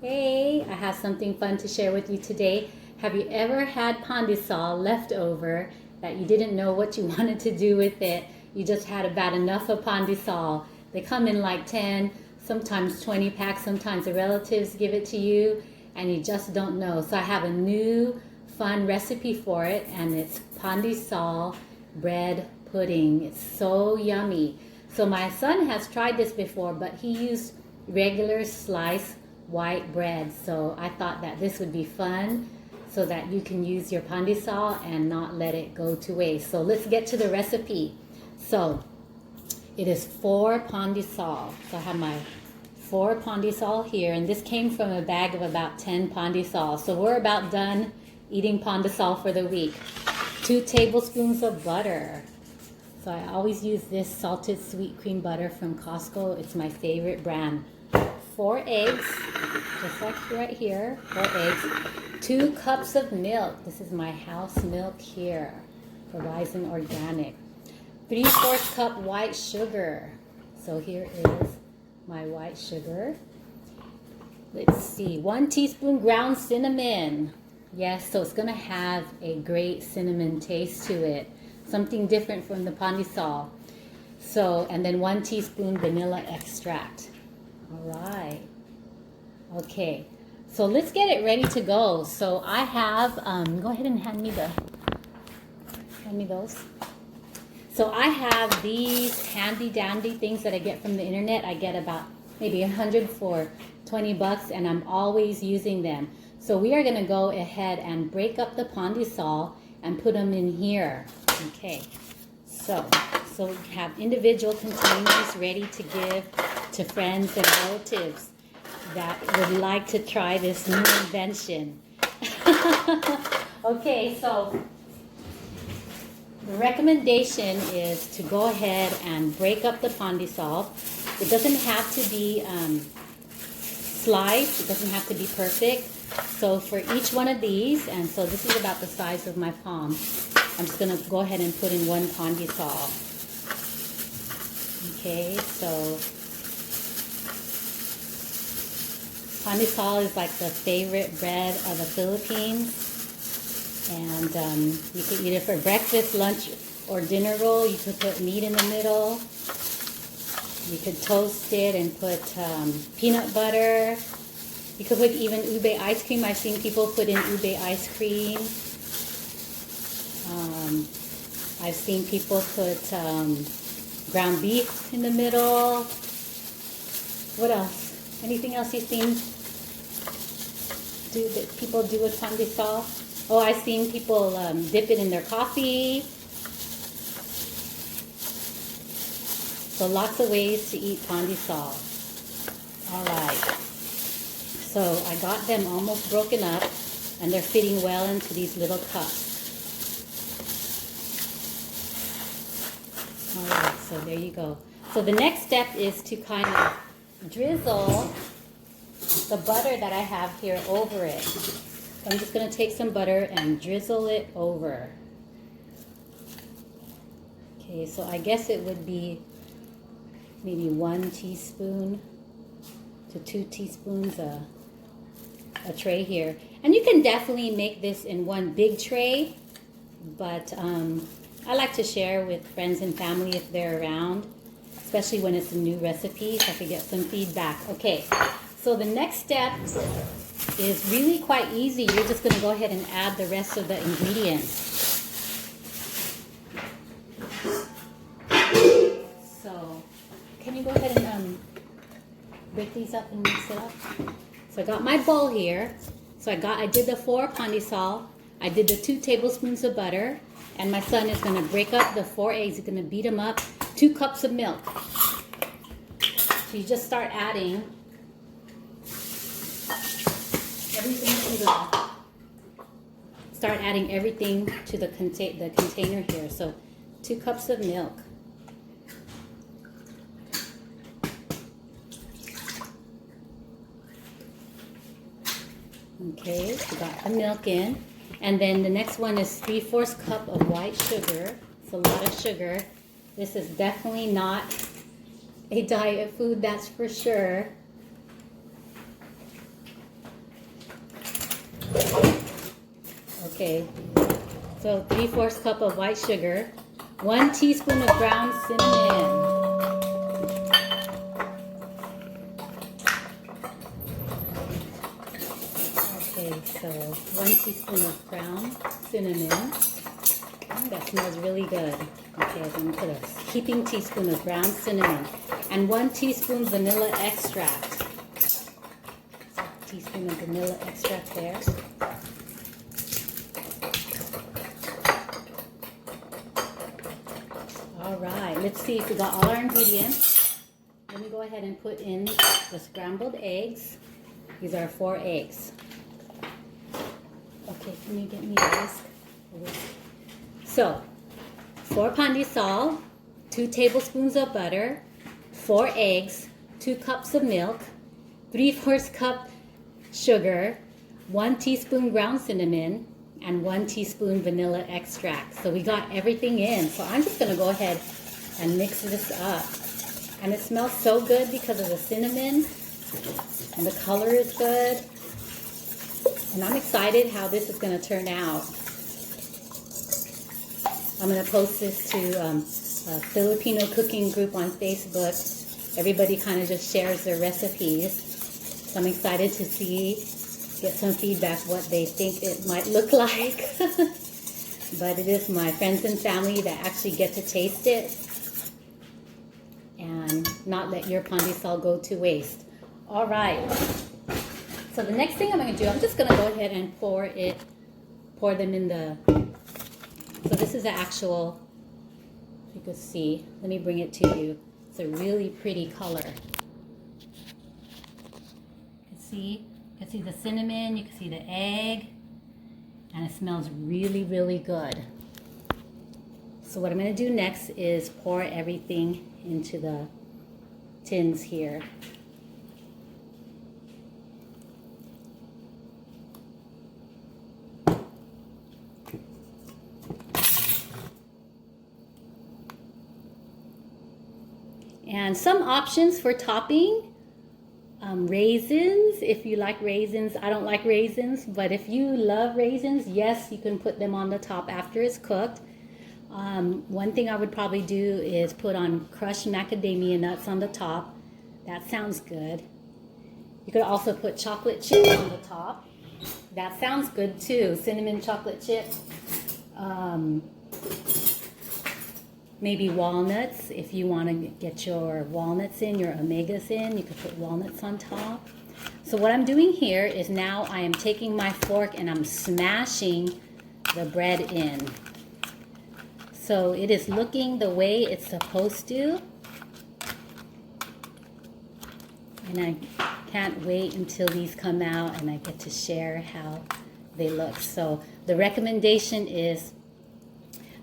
Hey, I have something fun to share with you today. Have you ever had Pandesal left over that you didn't know what you wanted to do with it? You just had about enough of Pandesal. They come in like 10, sometimes 20 packs. Sometimes the relatives give it to you and you just don't know. So I have a new fun recipe for it, and it's Pandesal bread pudding. It's so yummy. So my son has tried this before, but he used regular sliced white bread. So I thought that this would be fun so that you can use your pandesal and not let it go to waste. So let's get to the recipe. So it is 4 pandesal. So I have my 4 pandesal here, and this came from a bag of about 10 pandesal. So we're about done eating pandesal for the week. 2 tablespoons of butter. So I always use this salted sweet cream butter from Costco. It's my favorite brand. 4 eggs, just like right here, 4 eggs. 2 cups of milk. This is my house milk here, Horizon Organic. 3/4 cup white sugar. So here is my white sugar. Let's see, 1 teaspoon ground cinnamon. Yes, so it's gonna have a great cinnamon taste to it. Something different from the pandesal. So, and then 1 teaspoon vanilla extract. All right. Okay. So let's get it ready to go. So I have, go ahead and hand me those. So I have these handy dandy things that I get from the internet. I get about maybe 100 for 20 bucks, and I'm always using them. So we are gonna go ahead and break up the pandesal and put them in here. Okay. So we have individual containers ready to give to friends and relatives that would like to try this new invention. Okay, so the recommendation is to go ahead and break up the pandesal. It doesn't have to be sliced. It doesn't have to be perfect. So for each one of these, and so this is about the size of my palm, I'm just going to go ahead and put in 1 pandesal. Okay, so pandesal is like the favorite bread of the Philippines, and you can eat it for breakfast, lunch, or dinner roll. You could put meat in the middle. You could toast it and put peanut butter. You could put even ube ice cream. I've seen people put in ube ice cream. I've seen people put ground beef in the middle. What else? Anything else you've seen that people do with pandesal? Oh, I've seen people dip it in their coffee. So lots of ways to eat pandesal. All right. So I got them almost broken up, and they're fitting well into these little cups. All right, so there you go. So the next step is to kind of drizzle the butter that I have here over it. So I'm just going to take some butter and drizzle it over. Okay, so I guess it would be maybe 1 teaspoon to 2 teaspoons a tray here. And you can definitely make this in one big tray, but I like to share with friends and family if they're around, especially when it's a new recipe, so I could get some feedback. Okay, so the next step is really quite easy. You're just going to go ahead and add the rest of the ingredients. So, can you go ahead and break these up and mix it up? So I got my bowl here. So I did the 4 pandesal. I did the 2 tablespoons of butter. And my son is going to break up the 4 eggs. He's going to beat them up. 2 cups of milk. So you just start adding everything to the container here. So 2 cups of milk. Okay, so got the milk in. And then the next one is 3/4 cup of white sugar. It's a lot of sugar. This is definitely not a diet food, that's for sure. Okay, so 3/4 cup of white sugar, 1 teaspoon of ground cinnamon. Okay, so 1 teaspoon of ground cinnamon. Oh, that smells really good. Okay, I'm going to put a heaping teaspoon of ground cinnamon and 1 teaspoon vanilla extract. So, a teaspoon of vanilla extract there. All right, let's see if we got all our ingredients. Let me go ahead and put in the scrambled eggs. These are 4 eggs. Okay, can you get me a whisk? So, 4 Pandesal, 2 tablespoons of butter, 4 eggs, 2 cups of milk, 3/4 cup sugar, 1 teaspoon ground cinnamon, and 1 teaspoon vanilla extract. So we got everything in. So I'm just going to go ahead and mix this up. And it smells so good because of the cinnamon, and the color is good. And I'm excited how this is going to turn out. I'm going to post this to a Filipino cooking group on Facebook. Everybody kind of just shares their recipes. So I'm excited to get some feedback what they think it might look like. But it is my friends and family that actually get to taste it and not let your Pandesal go to waste. All right. So the next thing I'm going to do, I'm just going to go ahead and pour them in the, so this is the actual, you can see, let me bring it to you. It's a really pretty color. You can see the cinnamon, you can see the egg, and it smells really, really good. So what I'm going to do next is pour everything into the tins here. And some options for topping. Raisins, if you like raisins. I don't like raisins, but if you love raisins, yes, you can put them on the top after it's cooked. One thing I would probably do is put on crushed macadamia nuts on the top. That sounds good. You could also put chocolate chips on the top. That sounds good too. Cinnamon chocolate chip. Maybe walnuts, if you want to get your walnuts in, your omegas in, you could put walnuts on top. So what I'm doing here is now I am taking my fork and I'm smashing the bread in. So it is looking the way it's supposed to. And I can't wait until these come out and I get to share how they look. So the recommendation is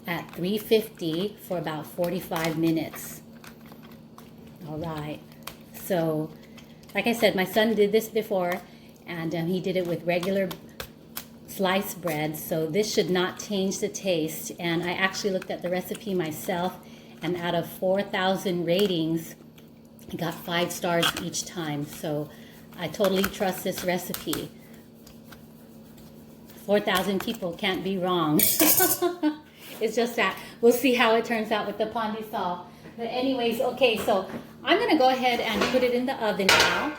at 350 for about 45 minutes. All right. So, like I said, my son did this before, and he did it with regular sliced bread. So this should not change the taste. And I actually looked at the recipe myself, and out of 4,000 ratings, I got 5 stars each time. So I totally trust this recipe. 4,000 people can't be wrong. It's just that we'll see how it turns out with the Pandesal. But anyways, okay, so I'm going to go ahead and put it in the oven now.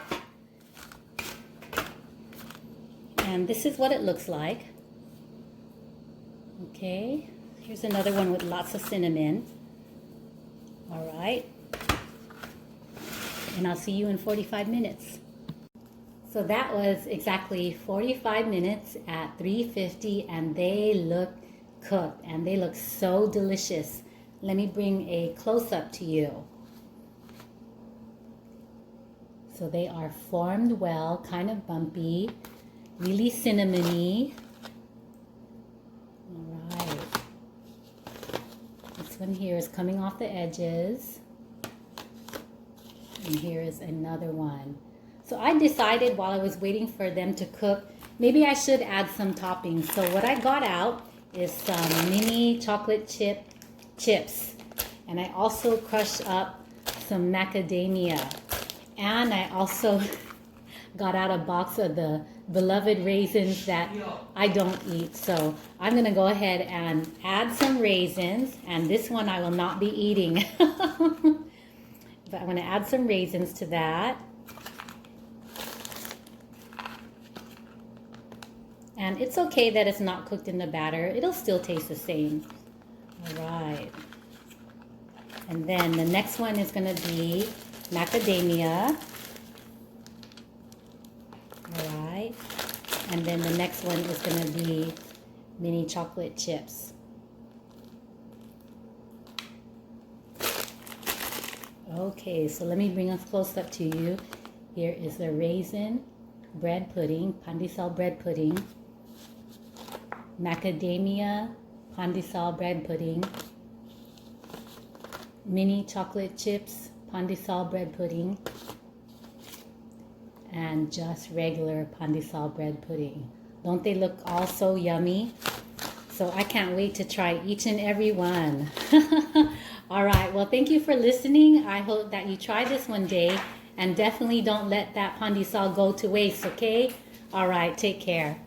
And this is what it looks like. Okay, here's another one with lots of cinnamon. All right. And I'll see you in 45 minutes. So that was exactly 45 minutes at 350, and they look cooked and they look so delicious. Let me bring a close-up to you. So they are formed well, kind of bumpy, really cinnamony. All right. This one here is coming off the edges. And here is another one. So I decided while I was waiting for them to cook, maybe I should add some toppings. So what I got out is some mini chocolate chips. And I also crushed up some macadamia. And I also got out a box of the beloved raisins that I don't eat. So I'm going to go ahead and add some raisins. And this one I will not be eating. But I'm going to add some raisins to that. And it's okay that it's not cooked in the batter. It'll still taste the same. All right. And then the next one is going to be macadamia. All right. And then the next one is going to be mini chocolate chips. Okay, so let me bring us close up to you. Here is the raisin bread pudding, Pandesal bread pudding, macadamia Pandesal bread pudding, mini chocolate chips Pandesal bread pudding, and just regular Pandesal bread pudding. Don't they look all so yummy? So I can't wait to try each and every one. All right, well, thank you for listening. I hope that you try this one day, and definitely don't let that Pandesal go to waste, okay? All right, take care.